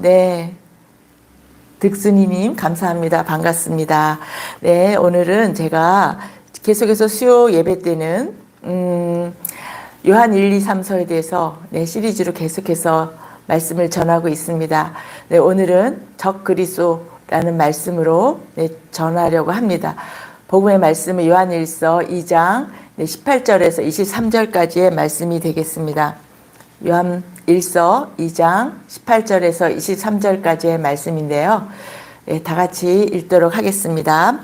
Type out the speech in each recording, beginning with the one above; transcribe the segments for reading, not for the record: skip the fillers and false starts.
네. 득순이님, 감사합니다. 반갑습니다. 네, 오늘은 제가 계속해서 수요 예배 때는, 요한 1, 2, 3서에 대해서 시리즈로 계속해서 말씀을 전하고 있습니다. 네, 오늘은 적그리스도라는 말씀으로 전하려고 합니다. 복음의 말씀은 요한 1서 2장 18절에서 23절까지의 말씀이 되겠습니다. 요한 1서 2장 18절에서 23절까지의 말씀인데요. 다 같이 읽도록 하겠습니다.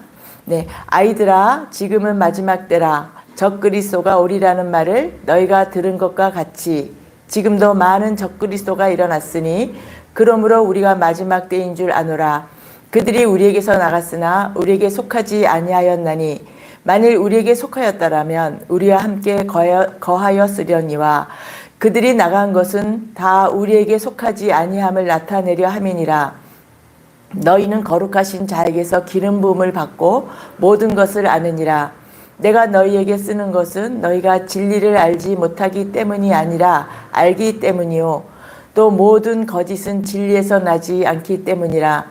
아이들아, 지금은 마지막 때라. 적그리스도가 오리라는 말을 너희가 들은 것과 같이 지금도 많은 적그리스도가 일어났으니 그러므로 우리가 마지막 때인 줄 아노라. 그들이 우리에게서 나갔으나 우리에게 속하지 아니하였나니 만일 우리에게 속하였다라면 우리와 함께 거하였으려니와 그들이 나간 것은 다 우리에게 속하지 아니함을 나타내려 함이니라. 너희는 거룩하신 자에게서 기름 부음을 받고 모든 것을 아느니라. 내가 너희에게 쓰는 것은 너희가 진리를 알지 못하기 때문이 아니라 알기 때문이요 또 모든 거짓은 진리에서 나지 않기 때문이라.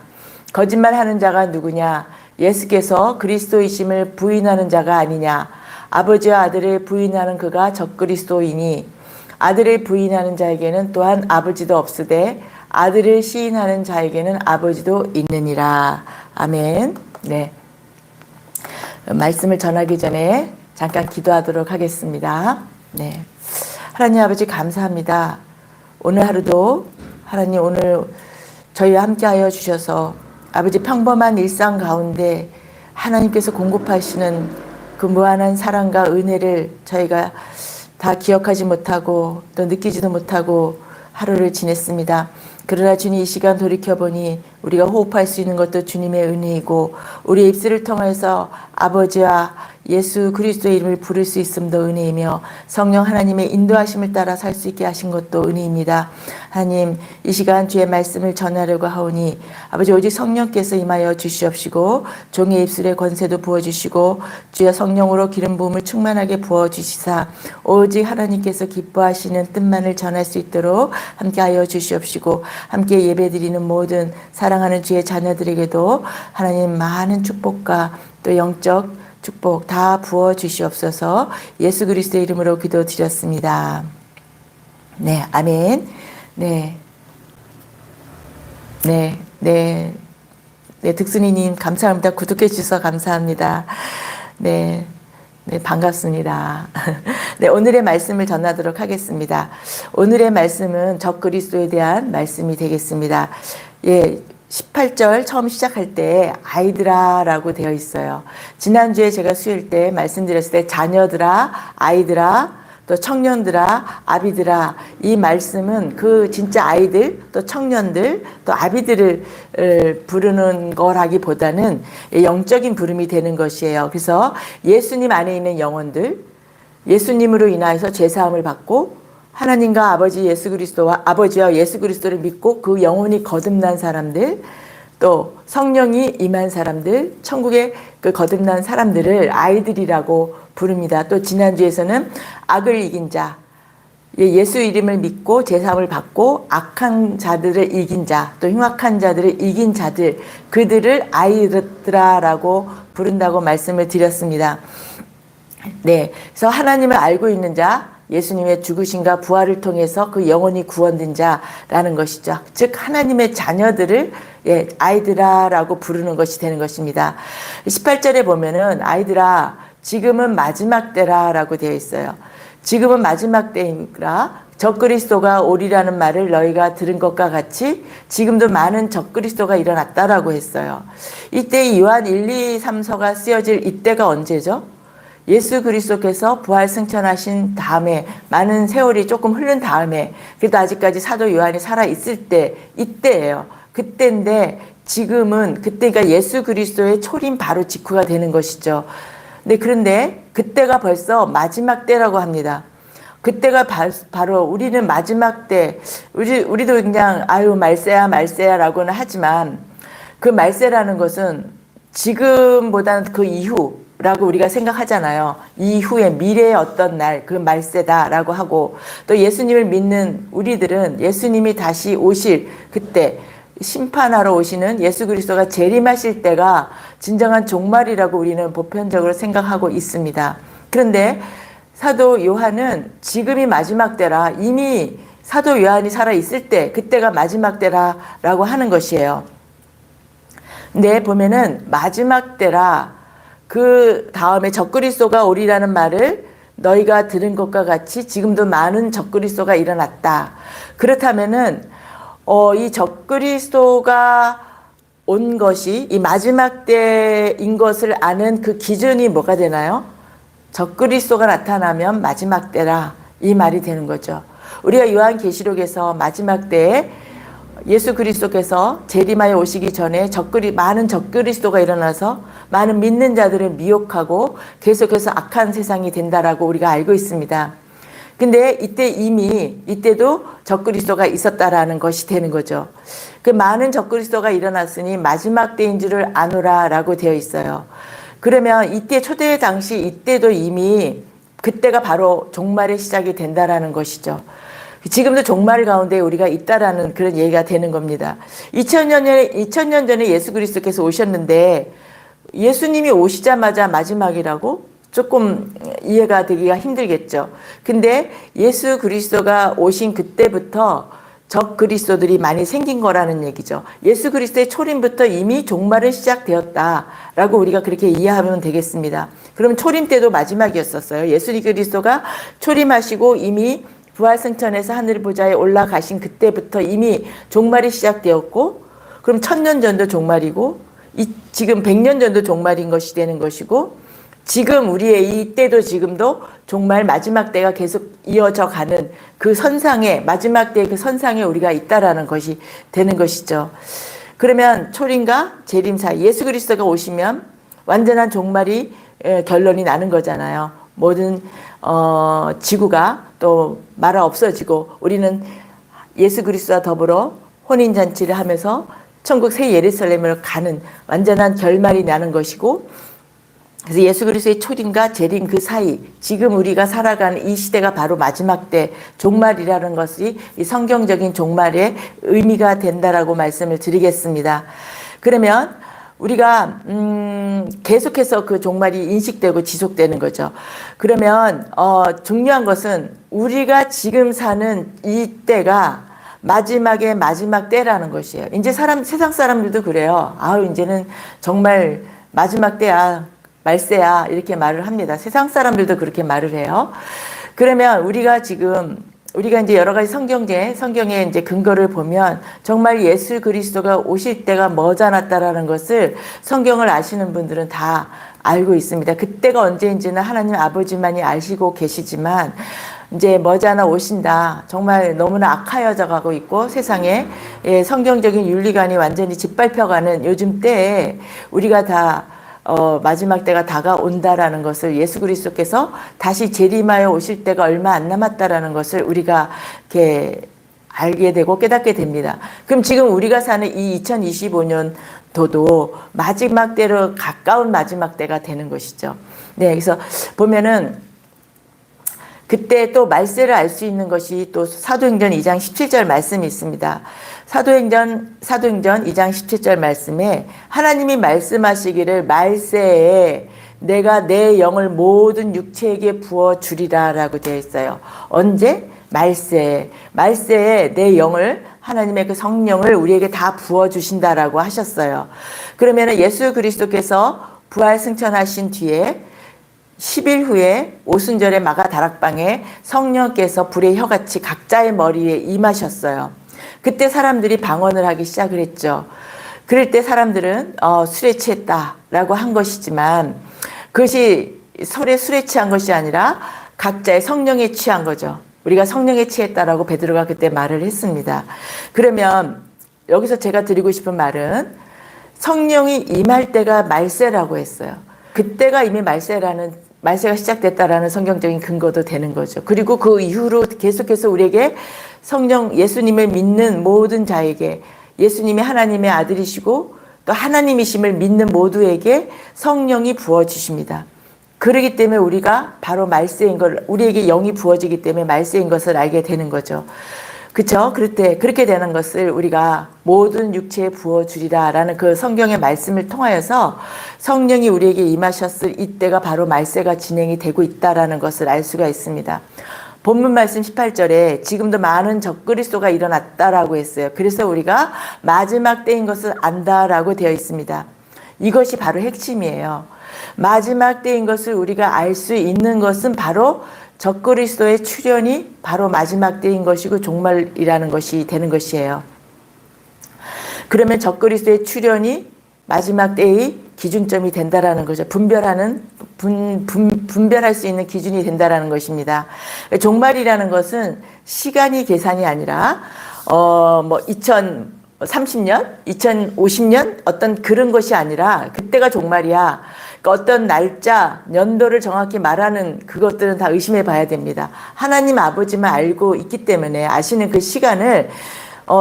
거짓말하는 자가 누구냐? 예수께서 그리스도이심을 부인하는 자가 아니냐? 아버지와 아들을 부인하는 그가 적그리스도이니 아들을 부인하는 자에게는 또한 아버지도 없으되 아들을 시인하는 자에게는 아버지도 있느니라. 아멘. 네. 말씀을 전하기 전에 잠깐 기도하도록 하겠습니다. 네. 하나님 아버지 감사합니다. 오늘 하루도 하나님 오늘 저희와 함께하여 주셔서 아버지 평범한 일상 가운데 하나님께서 공급하시는 그 무한한 사랑과 은혜를 저희가 다 기억하지 못하고 또 느끼지도 못하고 하루를 지냈습니다. 그러나 주님 이 시간 돌이켜보니 우리가 호흡할 수 있는 것도 주님의 은혜이고 우리의 입술을 통해서 아버지와 예수 그리스도의 이름을 부를 수 있음도 은혜이며 성령 하나님의 인도하심을 따라 살 수 있게 하신 것도 은혜입니다. 하나님 이 시간 주의 말씀을 전하려고 하오니 아버지 오직 성령께서 임하여 주시옵시고 종의 입술에 권세도 부어주시고 주의 성령으로 기름 부음을 충만하게 부어주시사 오직 하나님께서 기뻐하시는 뜻만을 전할 수 있도록 함께하여 주시옵시고 함께 예배드리는 모든 사랑하는 주의 자녀들에게도 하나님 많은 축복과 또 영적 축복 다 부어 주시옵소서. 예수 그리스도의 이름으로 기도드렸습니다. 네, 아멘. 네, 득순이님 감사합니다. 구독해 주셔서 감사합니다. 네, 반갑습니다. 네, 오늘의 말씀을 전하도록 하겠습니다. 오늘의 말씀은 적그리스도에 대한 말씀이 되겠습니다. 18절 처음 시작할 때 아이들아 라고 되어 있어요. 지난주에 제가 수요일 때 말씀드렸을 때 자녀들아, 아이들아, 또 청년들아, 아비들아 이 말씀은 그 진짜 아이들, 또 청년들, 또 아비들을 부르는 거라기보다는 영적인 부름이 되는 것이에요. 그래서 예수님 안에 있는 영혼들, 예수님으로 인하여서 죄사함을 받고 하나님과 아버지 예수 그리스도와 아버지와 예수 그리스도를 믿고 그 영혼이 거듭난 사람들, 또 성령이 임한 사람들, 천국에 그 거듭난 사람들을 아이들이라고 부릅니다. 또 지난주에서는 악을 이긴 자, 예수 이름을 믿고 제사함을 받고 악한 자들을 이긴 자, 또 흉악한 자들을 이긴 자들, 그들을 아이들아라고 부른다고 말씀을 드렸습니다. 네, 그래서 하나님을 알고 있는 자, 예수님의 죽으심과 부활을 통해서 그 영혼이 구원된 자라는 것이죠. 즉 하나님의 자녀들을 아이들아라고 부르는 것이 되는 것입니다. 18절에 보면은 아이들아 지금은 마지막 때라라고 되어 있어요. 지금은 마지막 때이라 적그리스도가 오리라는 말을 너희가 들은 것과 같이 지금도 많은 적그리스도가 일어났다라고 했어요. 이때 요한 1, 2, 3서가 쓰여질 이때가 언제죠? 예수 그리스도께서 부활 승천하신 다음에 많은 세월이 조금 흐른 다음에 그래도 아직까지 사도 요한이 살아있을 때 이때예요. 그때인데 지금은 그때가 예수 그리스도의 초림 바로 직후가 되는 것이죠. 네, 그런데 그때가 벌써 마지막 때라고 합니다. 그때가 바로 우리는 마지막 때 우리도 그냥 아유 말세야라고는 하지만 그 말세라는 것은 지금보다는 그 이후 라고 우리가 생각하잖아요. 이후에 미래의 어떤 날, 그 말세다라고 하고, 또 예수님을 믿는 우리들은 예수님이 다시 오실 그때 심판하러 오시는 예수 그리스도가 재림하실 때가 진정한 종말이라고 우리는 보편적으로 생각하고 있습니다. 그런데 사도 요한은 지금이 마지막 때라, 이미 사도 요한이 살아있을 때 그때가 마지막 때라라고 하는 것이에요. 근데 보면은 마지막 때라, 그 다음에 적그리스도가 오리라는 말을 너희가 들은 것과 같이 지금도 많은 적그리스도가 일어났다. 그렇다면은 이 적그리스도가 온 것이 이 마지막 때인 것을 아는 그 기준이 뭐가 되나요? 적그리스도가 나타나면 마지막 때라, 이 말이 되는 거죠. 우리가 요한계시록에서 마지막 때에 예수 그리스도께서 재림하여 오시기 전에 많은 적그리스도가 일어나서 많은 믿는 자들을 미혹하고 계속해서 악한 세상이 된다라고 우리가 알고 있습니다. 근데 이때도 적그리스도가 있었다라는 것이 되는 거죠. 그 많은 적그리스도가 일어났으니 마지막 때인 줄을 아노라라고 되어 있어요. 그러면 이때 초대 당시 이때도 이미 그때가 바로 종말의 시작이 된다라는 것이죠. 지금도 종말 가운데 우리가 있다라는 그런 얘기가 되는 겁니다. 2000년 전에 예수 그리스도께서 오셨는데 예수님이 오시자마자 마지막이라고? 조금 이해가 되기가 힘들겠죠. 근데 예수 그리스도가 오신 그때부터 적 그리스도들이 많이 생긴 거라는 얘기죠. 예수 그리스도의 초림부터 이미 종말은 시작되었다라고 우리가 그렇게 이해하면 되겠습니다. 그럼 초림 때도 마지막이었었어요. 예수 그리스도가 초림하시고 이미 부활승천에서 하늘보좌에 올라가신 그때부터 이미 종말이 시작되었고, 그럼 1000년 전도 종말이고, 지금 100년 전도 종말인 것이 되는 것이고, 지금 우리의 이때도 지금도 종말 마지막 때가 계속 이어져 가는 그 선상에, 마지막 때의 그 선상에 우리가 있다라는 것이 되는 것이죠. 그러면 초림과 재림 사이, 예수 그리스도가 오시면 완전한 종말이 결론이 나는 거잖아요. 모든 지구가 또 말아 없어지고 우리는 예수 그리스도와 더불어 혼인잔치를 하면서 천국 새 예루살렘으로 가는 완전한 결말이 나는 것이고, 그래서 예수 그리스도의 초림과 재림 그 사이, 지금 우리가 살아가는 이 시대가 바로 마지막 때 종말이라는 것이 이 성경적인 종말의 의미가 된다라고 말씀을 드리겠습니다. 그러면 우리가 계속해서 그 종말이 인식되고 지속되는 거죠. 그러면 중요한 것은 우리가 지금 사는 이 때가 마지막의 마지막 때라는 것이에요. 이제 세상 사람들도 그래요. 아유, 이제는 정말 마지막 때야, 말세야, 이렇게 말을 합니다. 세상 사람들도 그렇게 말을 해요. 그러면 우리가 이제 여러 가지 성경의 이제 근거를 보면 정말 예수 그리스도가 오실 때가 머지않았다라는 것을 성경을 아시는 분들은 다 알고 있습니다. 그때가 언제인지는 하나님 아버지만이 아시고 계시지만 이제 머지않아 오신다. 정말 너무나 악하여져 가고 있고 세상에 성경적인 윤리관이 완전히 짓밟혀가는 요즘 때에 우리가 다 마지막 때가 다가온다라는 것을, 예수 그리스도께서 다시 재림하여 오실 때가 얼마 안 남았다라는 것을 우리가 이렇게 알게 되고 깨닫게 됩니다. 그럼 지금 우리가 사는 이 2025년도도 마지막 때로 가까운 마지막 때가 되는 것이죠. 네, 그래서 보면은 그때 또 말세를 알 수 있는 것이 또 사도행전 2장 17절 말씀이 있습니다. 사도행전 2장 17절 말씀에 하나님이 말씀하시기를 말세에 내가 내 영을 모든 육체에게 부어주리라 라고 되어 있어요. 언제? 말세에 내 영을, 하나님의 그 성령을 우리에게 다 부어주신다라고 하셨어요. 그러면 예수 그리스도께서 부활 승천하신 뒤에 10일 후에 오순절의 마가 다락방에 성령께서 불의 혀같이 각자의 머리에 임하셨어요. 그때 사람들이 방언을 하기 시작을 했죠. 그럴 때 사람들은 술에 취했다라고 한 것이지만 그것이 술에 취한 것이 아니라 각자의 성령에 취한 거죠. 우리가 성령에 취했다라고 베드로가 그때 말을 했습니다. 그러면 여기서 제가 드리고 싶은 말은 성령이 임할 때가 말세라고 했어요. 그때가 이미 말세가 시작됐다라는 성경적인 근거도 되는 거죠. 그리고 그 이후로 계속해서 우리에게 성령, 예수님을 믿는 모든 자에게, 예수님이 하나님의 아들이시고 또 하나님이심을 믿는 모두에게 성령이 부어주십니다. 그러기 때문에 우리가 바로 말세인 걸, 우리에게 영이 부어지기 때문에 말세인 것을 알게 되는 거죠. 그쵸? 그럴 때 그렇게 되는 것을 우리가 모든 육체에 부어주리라 라는 그 성경의 말씀을 통하여서 성령이 우리에게 임하셨을 이때가 바로 말세가 진행이 되고 있다라는 것을 알 수가 있습니다. 본문 말씀 18절에 지금도 많은 적그리스도가 일어났다라고 했어요. 그래서 우리가 마지막 때인 것을 안다라고 되어 있습니다. 이것이 바로 핵심이에요. 마지막 때인 것을 우리가 알 수 있는 것은 바로 적그리스도의 출현이 바로 마지막 때인 것이고 종말이라는 것이 되는 것이에요. 그러면 적그리스도의 출현이 마지막 때의 기준점이 된다라는 거죠. 분별할 수 있는 기준이 된다라는 것입니다. 종말이라는 것은 시간이 계산이 아니라 2030년, 2050년 어떤 그런 것이 아니라 그때가 종말이야. 그러니까 어떤 날짜, 연도를 정확히 말하는 그것들은 다 의심해 봐야 됩니다. 하나님 아버지만 알고 있기 때문에 아시는 그 시간을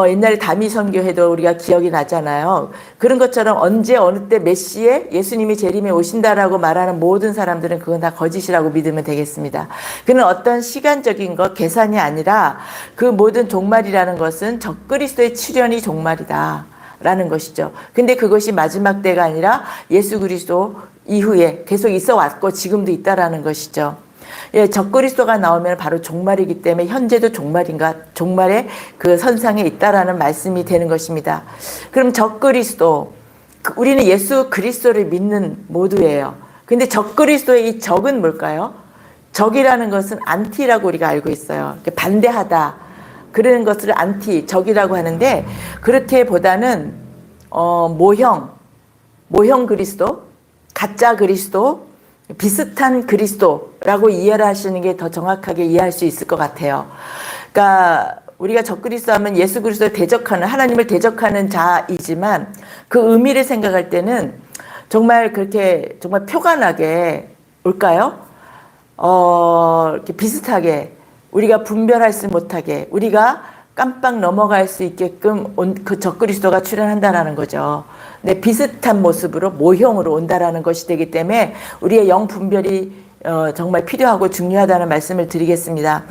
옛날에 다미 선교회도 우리가 기억이 나잖아요. 그런 것처럼 언제 어느 때 몇 시에 예수님이 재림에 오신다라고 말하는 모든 사람들은 그건 다 거짓이라고 믿으면 되겠습니다. 그는 어떤 시간적인 것, 계산이 아니라 그 모든 종말이라는 것은 적그리스도의 출현이 종말이다 라는 것이죠. 근데 그것이 마지막 때가 아니라 예수 그리스도 이후에 계속 있어 왔고 지금도 있다라는 것이죠. 예, 적그리스도가 나오면 바로 종말이기 때문에 현재도 종말의 그 선상에 있다라는 말씀이 되는 것입니다. 그럼 적그리스도, 우리는 예수 그리스도를 믿는 모두예요. 근데 적그리스도의 이 적은 뭘까요? 적이라는 것은 안티라고 우리가 알고 있어요. 반대하다. 그런 것을 안티, 적이라고 하는데 그렇게보다는 모형 그리스도, 가짜 그리스도, 비슷한 그리스도라고 이해를 하시는 게 더 정확하게 이해할 수 있을 것 같아요. 그러니까 우리가 적그리스도 하면 예수 그리스도를 대적하는, 하나님을 대적하는 자이지만 그 의미를 생각할 때는 정말 그렇게 정말 표관하게 올까요? 이렇게 비슷하게 우리가 분별할 수 못하게 우리가 깜빡 넘어갈 수 있게끔 그 적그리스도가 출현한다라는 거죠. 네, 비슷한 모습으로 모형으로 온다라는 것이 되기 때문에 우리의 영 분별이 정말 필요하고 중요하다는 말씀을 드리겠습니다.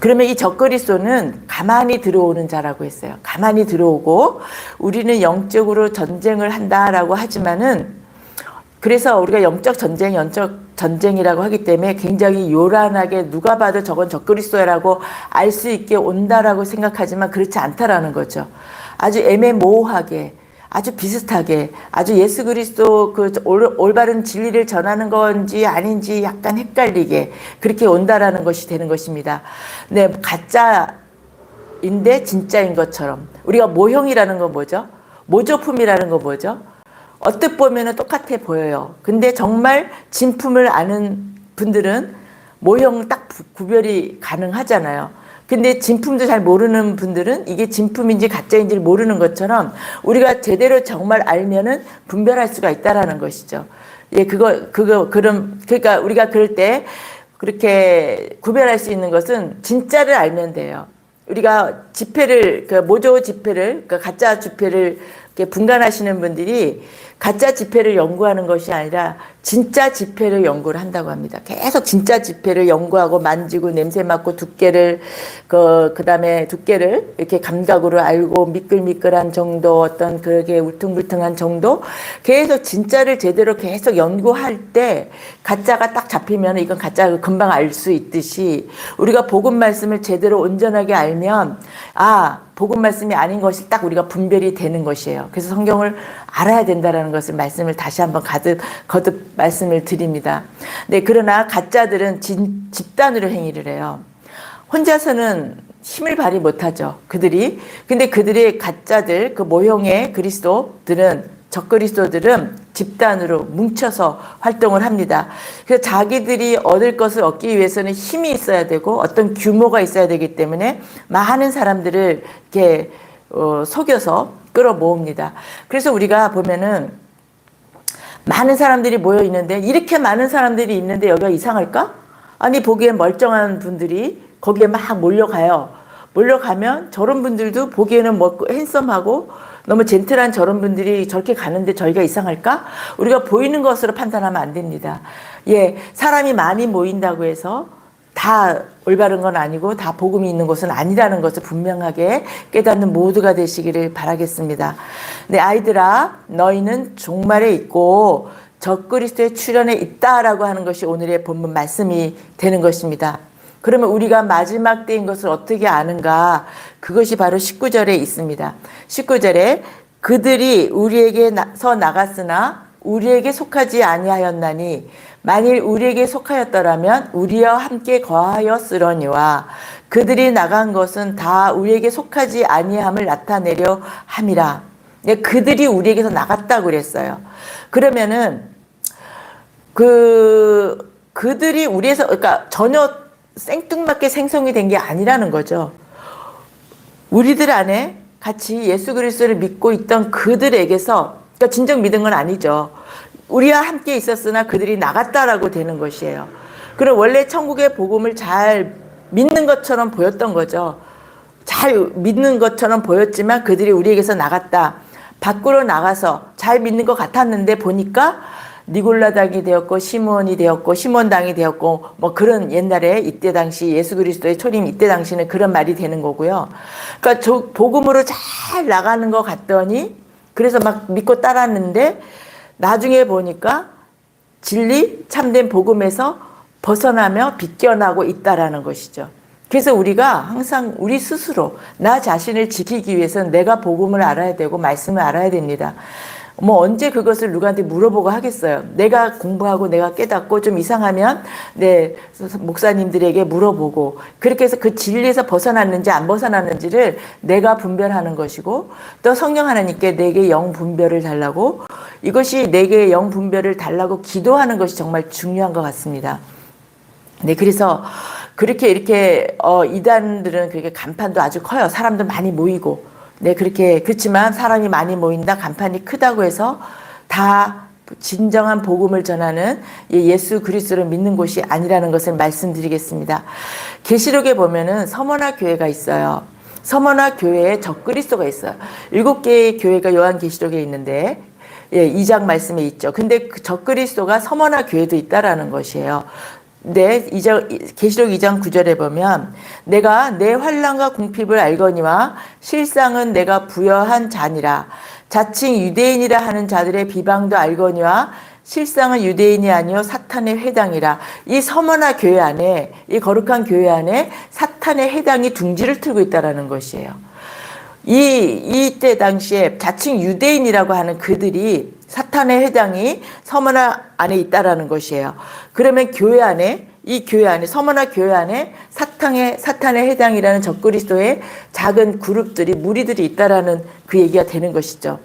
그러면 이 적그리스도는 가만히 들어오는 자라고 했어요. 가만히 들어오고 우리는 영적으로 전쟁을 한다라고 하지만은 그래서 우리가 영적 전쟁이라고 하기 때문에 굉장히 요란하게 누가 봐도 저건 적그리스도라고 알 수 있게 온다라고 생각하지만 그렇지 않다라는 거죠. 아주 애매모호하게, 아주 비슷하게, 아주 예수 그리스도 그 올바른 진리를 전하는 건지 아닌지 약간 헷갈리게 그렇게 온다라는 것이 되는 것입니다. 네, 가짜인데 진짜인 것처럼. 우리가 모형이라는 건 뭐죠? 모조품이라는 건 뭐죠? 어떻게 보면 똑같아 보여요. 근데 정말 진품을 아는 분들은 모형 딱 구별이 가능하잖아요. 근데 진품도 잘 모르는 분들은 이게 진품인지 가짜인지를 모르는 것처럼 우리가 제대로 정말 알면은 분별할 수가 있다라는 것이죠. 예, 그러니까 우리가 그럴 때 그렇게 구별할 수 있는 것은 진짜를 알면 돼요. 우리가 지폐를, 모조 지폐를, 가짜 지폐를 이렇게 분간하시는 분들이 가짜 지폐를 연구하는 것이 아니라 진짜 지폐를 연구를 한다고 합니다. 계속 진짜 지폐를 연구하고 만지고 냄새 맡고 두께를 그다음에 두께를 이렇게 감각으로 알고 미끌미끌한 정도 어떤 그렇게 울퉁불퉁한 정도 계속 진짜를 제대로 계속 연구할 때 가짜가 딱 잡히면 이건 가짜가 금방 알 수 있듯이 우리가 복음 말씀을 제대로 온전하게 알면 복음 말씀이 아닌 것이 딱 우리가 분별이 되는 것이에요. 그래서 성경을 알아야 된다라는 것을 말씀을 다시 한번 거듭 말씀을 드립니다. 네, 그러나 가짜들은 집단으로 행위를 해요. 혼자서는 힘을 발휘 못하죠. 근데 그들의 가짜들, 그 모형의 적그리스도들은 집단으로 뭉쳐서 활동을 합니다. 그래서 자기들이 얻을 것을 얻기 위해서는 힘이 있어야 되고 어떤 규모가 있어야 되기 때문에 많은 사람들을 이렇게 속여서 끌어모읍니다. 그래서 우리가 보면은 많은 사람들이 모여 있는데 이렇게 많은 사람들이 있는데 여기가 이상할까? 아니 보기엔 멀쩡한 분들이 거기에 막 몰려가요. 몰려가면 저런 분들도 보기에는 뭐 핸섬하고 너무 젠틀한 저런 분들이 저렇게 가는데 저희가 이상할까? 우리가 보이는 것으로 판단하면 안 됩니다. 예, 사람이 많이 모인다고 해서 다 올바른 건 아니고 다 복음이 있는 곳은 아니라는 것을 분명하게 깨닫는 모두가 되시기를 바라겠습니다. 네, 아이들아, 너희는 종말에 있고 적그리스도의 출현에 있다라고 하는 것이 오늘의 본문 말씀이 되는 것입니다. 그러면 우리가 마지막 때인 것을 어떻게 아는가? 그것이 바로 19절에 있습니다. 19절에 그들이 우리에게서 나갔으나 우리에게 속하지 아니하였나니 만일 우리에게 속하였더라면 우리와 함께 거하였으려니와 그들이 나간 것은 다 우리에게 속하지 아니함을 나타내려 함이라. 그들이 우리에게서 나갔다고 그랬어요. 그러면은 그들이 우리에서 그러니까 전혀 생뚱맞게 생성이 된 게 아니라는 거죠. 우리들 안에 같이 예수 그리스도를 믿고 있던 그들에게서 그러니까 진정 믿은 건 아니죠. 우리와 함께 있었으나 그들이 나갔다라고 되는 것이에요. 그럼 원래 천국의 복음을 잘 믿는 것처럼 보였던 거죠. 잘 믿는 것처럼 보였지만 그들이 우리에게서 나갔다. 밖으로 나가서 잘 믿는 것 같았는데 보니까 니골라당이 되었고 시몬이 되었고 시몬당이 되었고 뭐 그런 옛날에 이때 당시 예수 그리스도의 초림 이때 당시는 그런 말이 되는 거고요. 그러니까 저 복음으로 잘 나가는 것 같더니 그래서 막 믿고 따랐는데 나중에 보니까 진리 참된 복음에서 벗어나며 비껴나고 있다라는 것이죠. 그래서 우리가 항상 우리 스스로 나 자신을 지키기 위해서는 내가 복음을 알아야 되고 말씀을 알아야 됩니다. 뭐 언제 그것을 누구한테 물어보고 하겠어요. 내가 공부하고 내가 깨닫고 좀 이상하면 네 목사님들에게 물어보고 그렇게 해서 그 진리에서 벗어났는지 안 벗어났는지를 내가 분별하는 것이고 또 성령 하나님께 내게 영 분별을 달라고 이것이 내게 영 분별을 달라고 기도하는 것이 정말 중요한 것 같습니다. 네, 그래서 그렇게 이렇게 이단들은 그렇게 간판도 아주 커요. 사람도 많이 모이고 네, 그렇지만 사람이 많이 모인다, 간판이 크다고 해서 다 진정한 복음을 전하는 예수 그리스도를 믿는 곳이 아니라는 것을 말씀드리겠습니다. 계시록에 보면은 서머나 교회가 있어요. 서머나 교회에 적그리스도가 있어요. 7개의 교회가 요한계시록에 있는데 2장 말씀에 있죠. 근데 그 적그리스도가 서머나 교회도 있다라는 것이에요. 네, 계시록 2장 9절에 보면 내가 내 환난과 궁핍을 알거니와 실상은 내가 부여한 자니라. 자칭 유대인이라 하는 자들의 비방도 알거니와 실상은 유대인이 아니요 사탄의 회당이라. 이 서머나 교회 안에 이 거룩한 교회 안에 사탄의 회당이 둥지를 틀고 있다라는 것이에요. 이때 당시에 자칭 유대인이라고 하는 그들이 사탄의 회당이 서머나 안에 있다라는 것이에요. 그러면 교회 안에 이 교회 안에 서머나 교회 안에 사탄의 회당이라는 적그리스도의 작은 그룹들이 무리들이 있다라는 그 얘기가 되는 것이죠.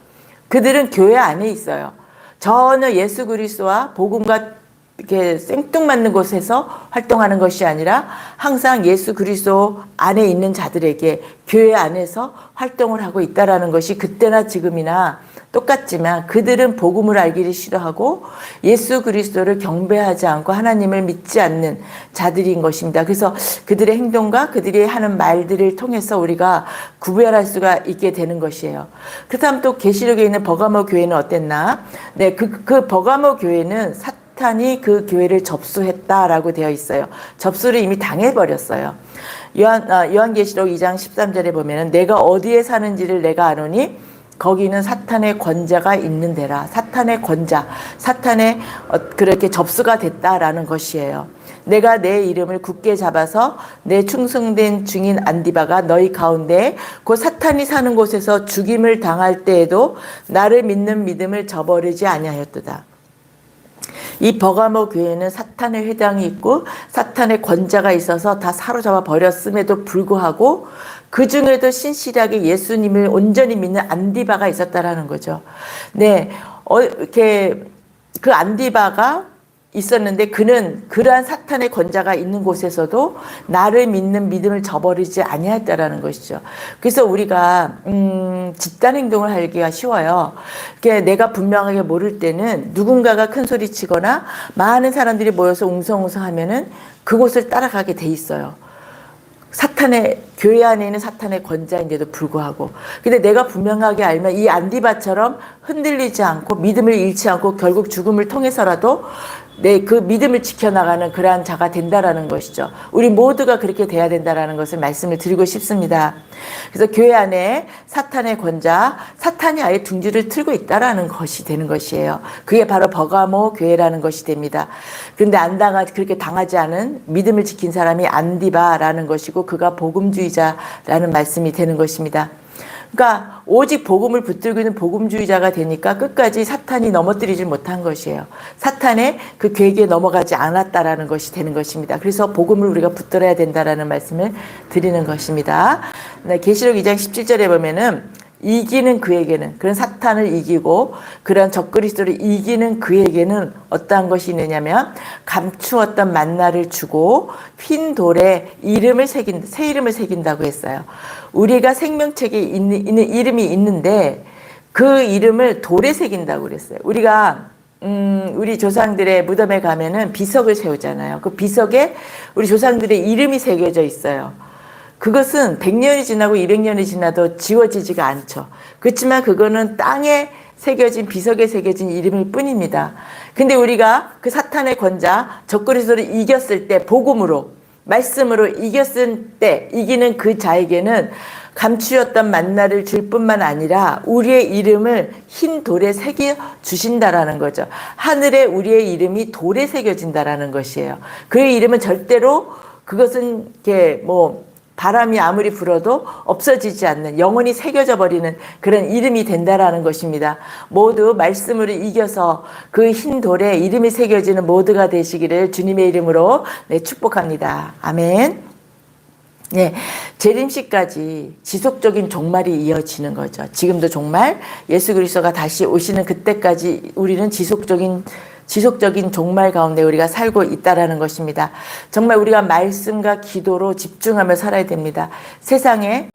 그들은 교회 안에 있어요. 전혀 예수 그리스도와 복음과 이렇게 생뚱맞는 곳에서 활동하는 것이 아니라 항상 예수 그리스도 안에 있는 자들에게 교회 안에서 활동을 하고 있다라는 것이 그때나 지금이나 똑같지만 그들은 복음을 알기를 싫어하고 예수 그리스도를 경배하지 않고 하나님을 믿지 않는 자들인 것입니다. 그래서 그들의 행동과 그들이 하는 말들을 통해서 우리가 구별할 수가 있게 되는 것이에요. 그렇다면 또 계시록에 있는 버가모 교회는 어땠나? 네, 그 버가모 교회는 사탄이 그 교회를 접수했다라고 되어 있어요. 접수를 이미 당해버렸어요. 요한계시록 2장 13절에 보면은 내가 어디에 사는지를 내가 아노니 거기는 사탄의 권자가 있는 데라. 사탄의 권자, 사탄의 그렇게 접수가 됐다라는 것이에요. 내가 내 이름을 굳게 잡아서 내 충성된 증인 안디바가 너희 가운데 그 사탄이 사는 곳에서 죽임을 당할 때에도 나를 믿는 믿음을 저버리지 아니하였도다. 이 버가모 교회는 사탄의 회당이 있고 사탄의 권자가 있어서 다 사로잡아 버렸음에도 불구하고 그 중에도 신실하게 예수님을 온전히 믿는 안디바가 있었다라는 거죠. 네, 이렇게 그 안디바가 있었는데 그는 그러한 사탄의 권자가 있는 곳에서도 나를 믿는 믿음을 저버리지 아니했다라는 것이죠. 그래서 우리가 집단 행동을 하기가 쉬워요. 내가 분명하게 모를 때는 누군가가 큰 소리 치거나 많은 사람들이 모여서 웅성웅성하면은 그곳을 따라가게 돼 있어요. 사탄의 교회 안에 있는 사탄의 권자인데도 불구하고 근데 내가 분명하게 알면 이 안디바처럼 흔들리지 않고 믿음을 잃지 않고 결국 죽음을 통해서라도 내 그 믿음을 지켜나가는 그러한 자가 된다라는 것이죠. 우리 모두가 그렇게 돼야 된다라는 것을 말씀을 드리고 싶습니다. 그래서 교회 안에 사탄의 권자, 사탄이 아예 둥지를 틀고 있다라는 것이 되는 것이에요. 그게 바로 버가모 교회라는 것이 됩니다. 그런데 그렇게 당하지 않은 믿음을 지킨 사람이 안디바라는 것이고 그가 복음주의자라는 말씀이 되는 것입니다. 그러니까 오직 복음을 붙들고 있는 복음주의자가 되니까 끝까지 사탄이 넘어뜨리지 못한 것이에요. 사탄의 그 계기에 넘어가지 않았다라는 것이 되는 것입니다. 그래서 복음을 우리가 붙들어야 된다라는 말씀을 드리는 것입니다. 네, 계시록 2장 17절에 보면은 이기는 그에게는 그런 사탄을 이기고 그런 적그리스도를 이기는 그에게는 어떠한 것이 있느냐면 감추었던 만나를 주고 핀 돌에 새 이름을 새긴다고 했어요. 우리가 생명책에 있는 이름이 있는데 그 이름을 돌에 새긴다고 그랬어요. 우리가 우리 조상들의 무덤에 가면은 비석을 세우잖아요. 그 비석에 우리 조상들의 이름이 새겨져 있어요. 그것은 100년이 지나고 200년이 지나도 지워지지가 않죠. 그렇지만 그거는 땅에 새겨진 비석에 새겨진 이름일 뿐입니다. 근데 우리가 그 사탄의 권자 적그리스도를 이겼을 때 복음으로 말씀으로 이겼을 때 이기는 그 자에게는 감추었던 만나를 줄 뿐만 아니라 우리의 이름을 흰 돌에 새겨 주신다라는 거죠. 하늘에 우리의 이름이 돌에 새겨진다라는 것이에요. 그의 이름은 절대로 그것은 이렇게 바람이 아무리 불어도 없어지지 않는 영원히 새겨져 버리는 그런 이름이 된다라는 것입니다. 모두 말씀으로 이겨서 그 흰 돌에 이름이 새겨지는 모두가 되시기를 주님의 이름으로 축복합니다. 아멘. 네, 재림시까지 지속적인 종말이 이어지는 거죠. 지금도 종말, 예수 그리스도가 다시 오시는 그때까지 우리는 지속적인 종말 가운데 우리가 살고 있다라는 것입니다. 정말 우리가 말씀과 기도로 집중하며 살아야 됩니다. 세상에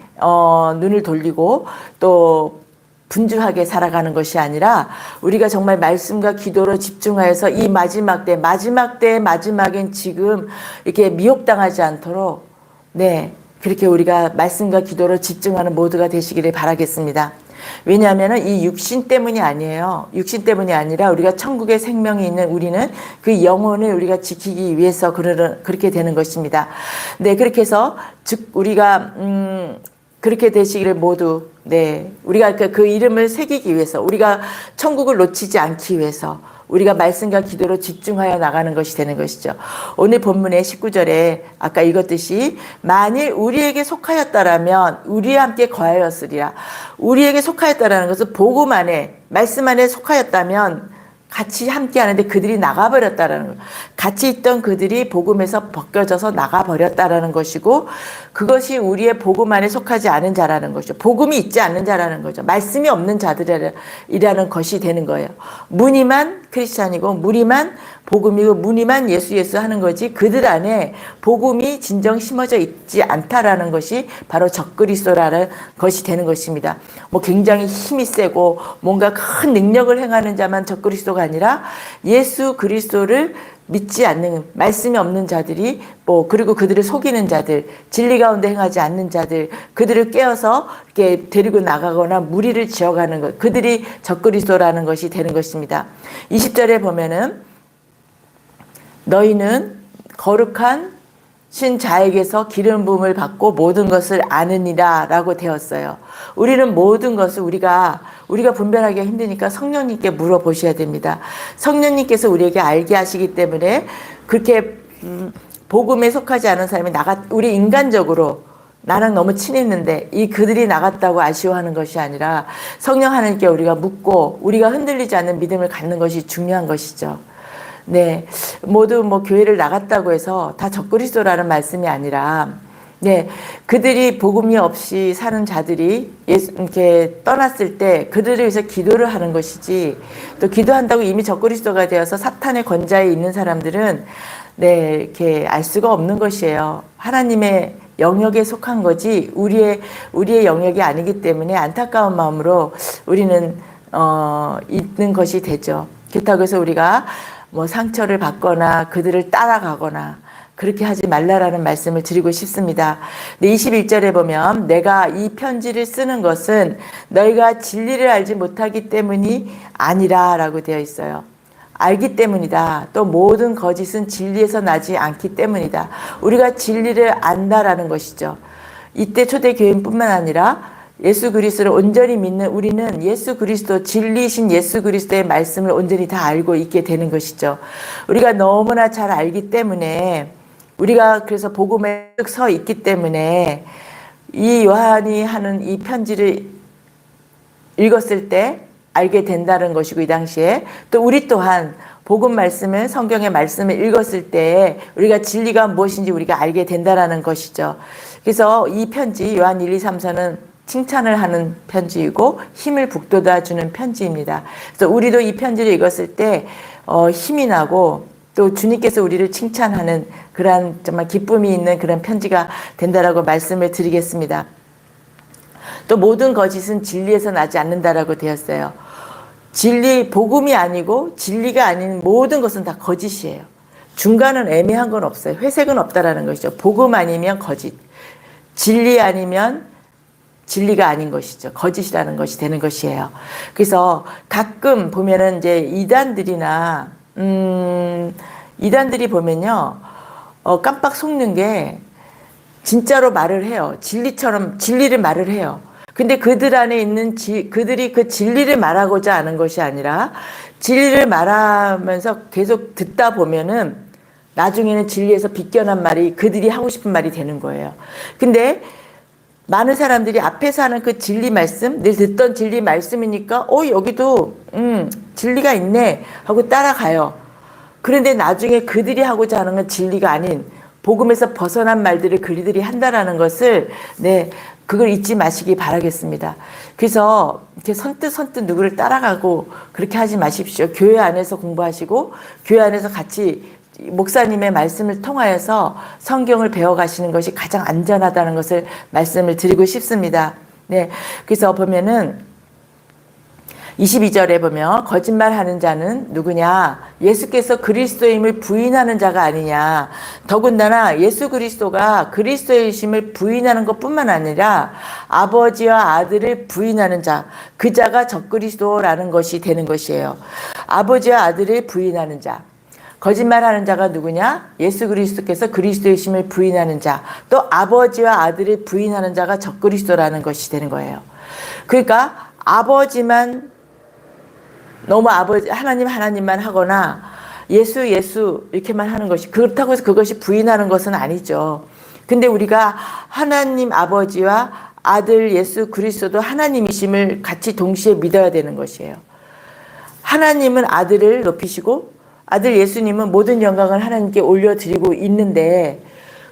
눈을 돌리고 또 분주하게 살아가는 것이 아니라 우리가 정말 말씀과 기도로 집중하여서 이 마지막에 마지막엔 지금 이렇게 미혹당하지 않도록 그렇게 우리가 말씀과 기도로 집중하는 모두가 되시기를 바라겠습니다. 왜냐하면 이 육신 때문이 아니에요. 육신 때문이 아니라 우리가 천국의 생명이 있는 우리는 그 영혼을 우리가 지키기 위해서 그렇게 되는 것입니다. 네, 그렇게 해서 우리가 그렇게 되시기를 모두 우리가 그 이름을 새기기 위해서 우리가 천국을 놓치지 않기 위해서 우리가 말씀과 기도로 집중하여 나가는 것이 되는 것이죠. 오늘 본문의 19절에 아까 읽었듯이 만일 우리에게 속하였다라면 우리와 함께 거하였으리라. 우리에게 속하였다라는 것은 복음 안에 말씀 안에 속하였다면 같이 함께 하는데 그들이 나가버렸다라는 것. 같이 있던 그들이 복음에서 벗겨져서 나가버렸다라는 것이고 그것이 우리의 복음 안에 속하지 않은 자라는 것이죠. 복음이 있지 않는 자라는 거죠. 말씀이 없는 자들이라는 것이 되는 거예요. 무늬만 크리스찬이고 무늬만 복음이고 무늬만 예수 하는 거지 그들 안에 복음이 진정 심어져 있지 않다라는 것이 바로 적그리스도라는 것이 되는 것입니다. 굉장히 힘이 세고 뭔가 큰 능력을 행하는 자만 적그리스도가 아니라 예수 그리스도를 믿지 않는 말씀이 없는 자들이 그리고 그들을 속이는 자들 진리 가운데 행하지 않는 자들 그들을 깨어서 이렇게 데리고 나가거나 무리를 지어가는 것 그들이 적그리스도라는 것이 되는 것입니다. 20절에 보면은 너희는 거룩한 신 자에게서 기름 부음을 받고 모든 것을 아느니라 라고 되었어요. 우리는 모든 것을 우리가 분별하기가 힘드니까 성령님께 물어보셔야 됩니다. 성령님께서 우리에게 알게 하시기 때문에 그렇게 복음에 속하지 않은 사람이 우리 인간적으로 나랑 너무 친했는데 그들이 나갔다고 아쉬워하는 것이 아니라 성령 하나님께 우리가 묻고 우리가 흔들리지 않는 믿음을 갖는 것이 중요한 것이죠. 네, 모두 교회를 나갔다고 해서 다 적그리스도라는 말씀이 아니라, 그들이 복음이 없이 사는 자들이 이렇게 떠났을 때 그들을 위해서 기도를 하는 것이지, 또 기도한다고 이미 적그리스도가 되어서 사탄의 권자에 있는 사람들은, 이렇게 알 수가 없는 것이에요. 하나님의 영역에 속한 거지, 우리의 영역이 아니기 때문에 안타까운 마음으로 우리는, 있는 것이 되죠. 그렇다고 해서 우리가 상처를 받거나 그들을 따라가거나 그렇게 하지 말라라는 말씀을 드리고 싶습니다. 21절에 보면 내가 이 편지를 쓰는 것은 너희가 진리를 알지 못하기 때문이 아니라 라고 되어 있어요. 알기 때문이다. 또 모든 거짓은 진리에서 나지 않기 때문이다. 우리가 진리를 안다라는 것이죠. 이때 초대교인뿐만 아니라 예수 그리스도를 온전히 믿는 우리는 예수 그리스도, 진리신 예수 그리스도의 말씀을 온전히 다 알고 있게 되는 것이죠. 우리가 너무나 잘 알기 때문에, 우리가 그래서 복음에 서 있기 때문에 이 요한이 하는 이 편지를 읽었을 때 알게 된다는 것이고, 이 당시에 또 우리 또한 복음 말씀을, 성경의 말씀을 읽었을 때 우리가 진리가 무엇인지 우리가 알게 된다는 것이죠. 그래서 이 편지 요한 1, 2, 3, 4는 칭찬을 하는 편지이고 힘을 북돋아 주는 편지입니다. 그래서 우리도 이 편지를 읽었을 때 힘이 나고 또 주님께서 우리를 칭찬하는 그러한 정말 기쁨이 있는 그런 편지가 된다라고 말씀을 드리겠습니다. 또 모든 거짓은 진리에서 나지 않는다라고 되었어요. 진리, 복음이 아니고 진리가 아닌 모든 것은 다 거짓이에요. 중간은 애매한 건 없어요. 회색은 없다라는 것이죠. 복음 아니면 거짓, 진리 아니면 진리가 아닌 것이죠. 거짓이라는 것이 되는 것이에요. 그래서 가끔 보면은 이제 이단들이 보면요, 깜빡 속는 게 진짜로 말을 해요. 진리를 말을 해요. 근데 그들 안에 있는 그들이 그 진리를 말하고자 하는 것이 아니라 진리를 말하면서 계속 듣다 보면은 나중에는 진리에서 비껴난 말이 그들이 하고 싶은 말이 되는 거예요. 근데 많은 사람들이 앞에서 하는 그 진리 말씀, 늘 듣던 진리 말씀이니까 여기도 진리가 있네 하고 따라가요. 그런데 나중에 그들이 하고자 하는 건 진리가 아닌 복음에서 벗어난 말들을 그들이 한다라는 것을 그걸 잊지 마시기 바라겠습니다. 그래서 이렇게 선뜻 누구를 따라가고 그렇게 하지 마십시오. 교회 안에서 공부하시고 교회 안에서 같이 목사님의 말씀을 통하여서 성경을 배워가시는 것이 가장 안전하다는 것을 말씀을 드리고 싶습니다. 그래서 보면은 22절에 보면 거짓말하는 자는 누구냐? 예수께서 그리스도임을 부인하는 자가 아니냐? 더군다나 예수 그리스도가 그리스도이심을 부인하는 것뿐만 아니라 아버지와 아들을 부인하는 자, 그 자가 적그리스도라는 것이 되는 것이에요. 아버지와 아들을 부인하는 자. 거짓말하는 자가 누구냐? 예수 그리스도께서 그리스도이심을 부인하는 자, 또 아버지와 아들을 부인하는 자가 적그리스도라는 것이 되는 거예요. 그러니까 아버지만 너무 하나님만 하거나 예수 이렇게만 하는 것이, 그렇다고 해서 그것이 부인하는 것은 아니죠. 근데 우리가 하나님 아버지와 아들 예수 그리스도도 하나님이심을 같이 동시에 믿어야 되는 것이에요. 하나님은 아들을 높이시고 아들 예수님은 모든 영광을 하나님께 올려드리고 있는데,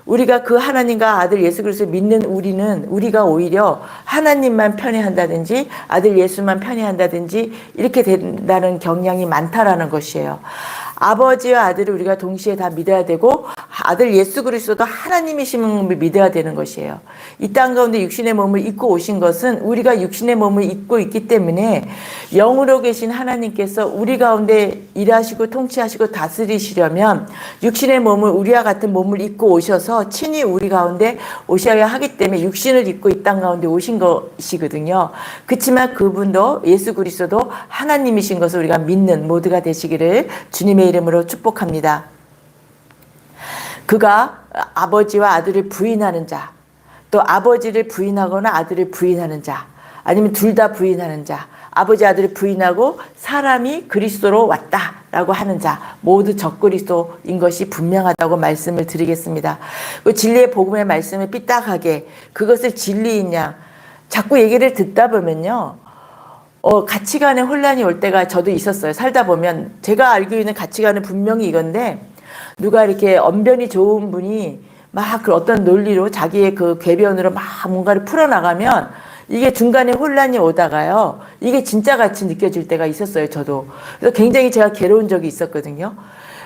우리가 그 하나님과 아들 예수 그리스도를 믿는 우리가 오히려 하나님만 편애한다든지 아들 예수만 편애한다든지 이렇게 된다는 경향이 많다라는 것이에요. 아버지와 아들을 우리가 동시에 다 믿어야 되고 아들 예수 그리스도도 하나님이심을 믿어야 되는 것이에요. 이 땅 가운데 육신의 몸을 입고 오신 것은 우리가 육신의 몸을 입고 있기 때문에 영으로 계신 하나님께서 우리 가운데 일하시고 통치하시고 다스리시려면 육신의 몸을, 우리와 같은 몸을 입고 오셔서 친히 우리 가운데 오셔야 하기 때문에 육신을 입고 이 땅 가운데 오신 것이거든요. 그렇지만 그분도 예수 그리스도도 하나님이신 것을 우리가 믿는 모두가 되시기를 주님의 이름으로 축복합니다. 그가 아버지와 아들을 부인하는 자, 또 아버지를 부인하거나 아들을 부인하는 자, 아니면 둘 다 부인하는 자, 아버지 아들을 부인하고 사람이 그리스도로 왔다라고 하는 자, 모두 적그리스도인 것이 분명하다고 말씀을 드리겠습니다. 그 진리의 복음의 말씀을 삐딱하게 그것을 진리인 양 자꾸 얘기를 듣다 보면요, 가치관에 혼란이 올 때가 저도 있었어요. 살다 보면 제가 알고 있는 가치관은 분명히 이건데 누가 이렇게 언변이 좋은 분이 막 그 어떤 논리로 자기의 그 궤변으로 막 뭔가를 풀어나가면 이게 중간에 혼란이 오다가요, 이게 진짜 같이 느껴질 때가 있었어요. 저도. 그래서 굉장히 제가 괴로운 적이 있었거든요.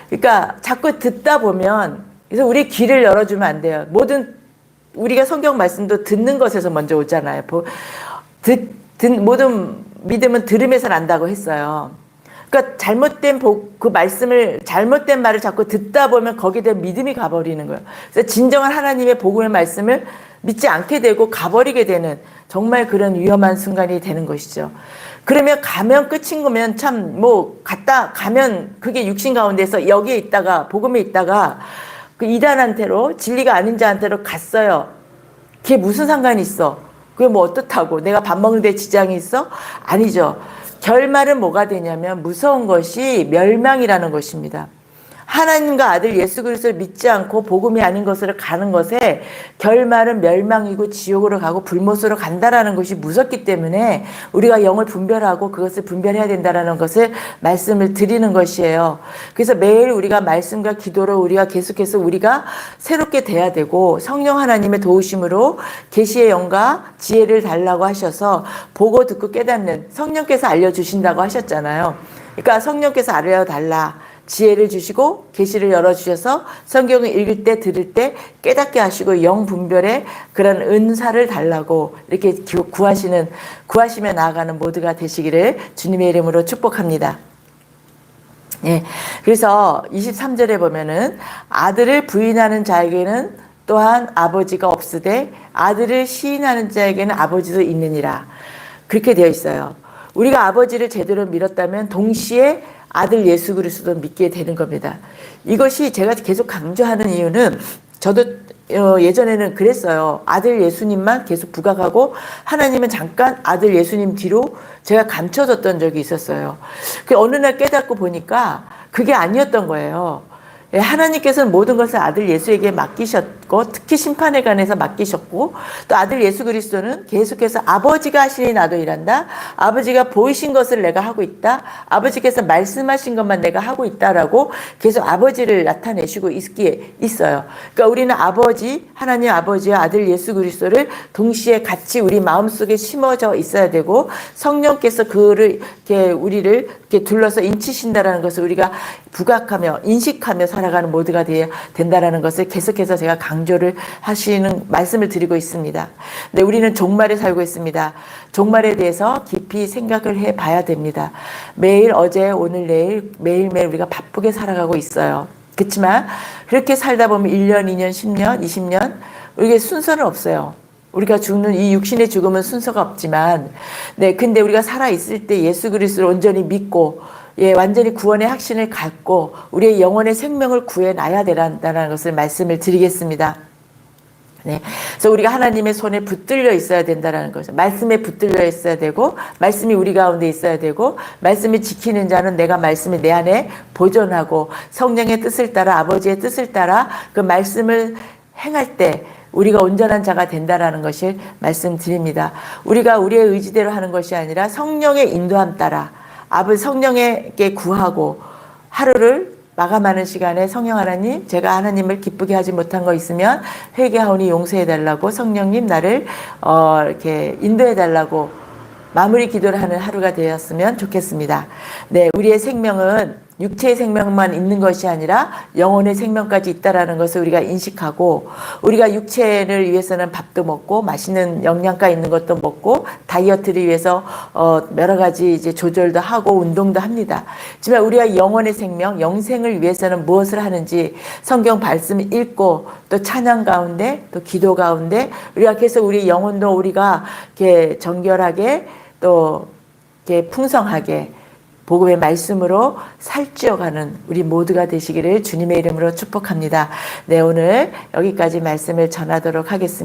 그러니까 자꾸 듣다 보면, 그래서 우리 귀를 열어주면 안 돼요. 우리가 성경 말씀도 듣는 것에서 먼저 오잖아요. 모든 믿음은 들음에서 난다고 했어요. 그러니까 그 말씀을 잘못된 말을 자꾸 듣다 보면 거기에 대한 믿음이 가버리는 거예요. 그래서 진정한 하나님의 복음의 말씀을 믿지 않게 되고 가버리게 되는 정말 그런 위험한 순간이 되는 것이죠. 그러면 가면 끝인 거면 참 뭐 갔다 가면 그게 육신 가운데서 여기에 있다가 복음에 있다가 그 이단한테로 진리가 아닌 자한테로 갔어요. 그게 무슨 상관이 있어? 그게 뭐 어떻다고? 내가 밥 먹는데 지장이 있어? 아니죠. 결말은 뭐가 되냐면 무서운 것이 멸망이라는 것입니다. 하나님과 아들 예수 그리스도를 믿지 않고 복음이 아닌 것으로 가는 것에 결말은 멸망이고 지옥으로 가고 불못으로 간다라는 것이 무섭기 때문에 우리가 영을 분별하고 그것을 분별해야 된다라는 것을 말씀을 드리는 것이에요. 그래서 매일 우리가 말씀과 기도로 우리가 계속해서 우리가 새롭게 돼야 되고 성령 하나님의 도우심으로 계시의 영과 지혜를 달라고 하셔서 보고 듣고 깨닫는 성령께서 알려주신다고 하셨잖아요. 그러니까 성령께서 알려달라. 지혜를 주시고 계시를 열어주셔서 성경을 읽을 때 들을 때 깨닫게 하시고 영 분별의 그런 은사를 달라고 이렇게 구하시며 나아가는 모두가 되시기를 주님의 이름으로 축복합니다. 예. 그래서 23절에 보면은 아들을 부인하는 자에게는 또한 아버지가 없으되 아들을 시인하는 자에게는 아버지도 있느니라. 그렇게 되어 있어요. 우리가 아버지를 제대로 믿었다면 동시에 아들 예수 그리스도도 믿게 되는 겁니다. 이것이 제가 계속 강조하는 이유는 저도 예전에는 그랬어요. 아들 예수님만 계속 부각하고 하나님은 잠깐 아들 예수님 뒤로 제가 감춰졌던 적이 있었어요. 그 어느 날 깨닫고 보니까 그게 아니었던 거예요. 하나님께서는 모든 것을 아들 예수에게 맡기셨고 특히 심판에 관해서 맡기셨고 또 아들 예수 그리스도는 계속해서 아버지가 하시니 나도 일한다. 아버지가 보이신 것을 내가 하고 있다. 아버지께서 말씀하신 것만 내가 하고 있다라고 계속 아버지를 나타내시고 있어요. 그러니까 우리는 아버지, 하나님 아버지와 아들 예수 그리스도를 동시에 같이 우리 마음속에 심어져 있어야 되고 성령께서 우리를 이렇게 둘러서 인치신다라는 것을 우리가 부각하며 인식하며 살아가는 모두가 되어야 된다라는 것을 계속해서 제가 강조를 하시는 말씀을 드리고 있습니다. 네, 우리는 종말에 살고 있습니다. 종말에 대해서 깊이 생각을 해봐야 됩니다. 매일 어제 오늘 내일 매일매일 우리가 바쁘게 살아가고 있어요. 그렇지만 그렇게 살다 보면 1년, 2년, 10년, 20년 우리에게 순서는 없어요. 우리가 죽는 이 육신의 죽음은 순서가 없지만 네, 근데 우리가 살아있을 때 예수 그리스도를 온전히 믿고 완전히 구원의 확신을 갖고 우리의 영혼의 생명을 구해놔야 된다는 것을 말씀을 드리겠습니다. 네. 그래서 우리가 하나님의 손에 붙들려 있어야 된다는 거죠. 말씀에 붙들려 있어야 되고, 말씀이 우리 가운데 있어야 되고, 말씀을 지키는 자는 내가 말씀을 내 안에 보존하고, 성령의 뜻을 따라, 아버지의 뜻을 따라 그 말씀을 행할 때, 우리가 온전한 자가 된다라는 것을 말씀드립니다. 우리가 우리의 의지대로 하는 것이 아니라 성령의 인도함 따라, 아버지 성령에게 구하고 하루를 마감하는 시간에 성령 하나님, 제가 하나님을 기쁘게 하지 못한 거 있으면 회개하오니 용서해 달라고 성령님 나를 이렇게 인도해 달라고 마무리 기도를 하는 하루가 되었으면 좋겠습니다. 네, 우리의 생명은 육체의 생명만 있는 것이 아니라 영혼의 생명까지 있다라는 것을 우리가 인식하고 우리가 육체를 위해서는 밥도 먹고 맛있는 영양가 있는 것도 먹고 다이어트를 위해서 여러 가지 이제 조절도 하고 운동도 합니다. 하지만 우리가 영혼의 생명, 영생을 위해서는 무엇을 하는지 성경 말씀을 읽고 또 찬양 가운데 또 기도 가운데 우리가 계속 우리 영혼도 우리가 이렇게 정결하게 또 이렇게 풍성하게 복음의 말씀으로 살찌어가는 우리 모두가 되시기를 주님의 이름으로 축복합니다. 네, 오늘 여기까지 말씀을 전하도록 하겠습니다.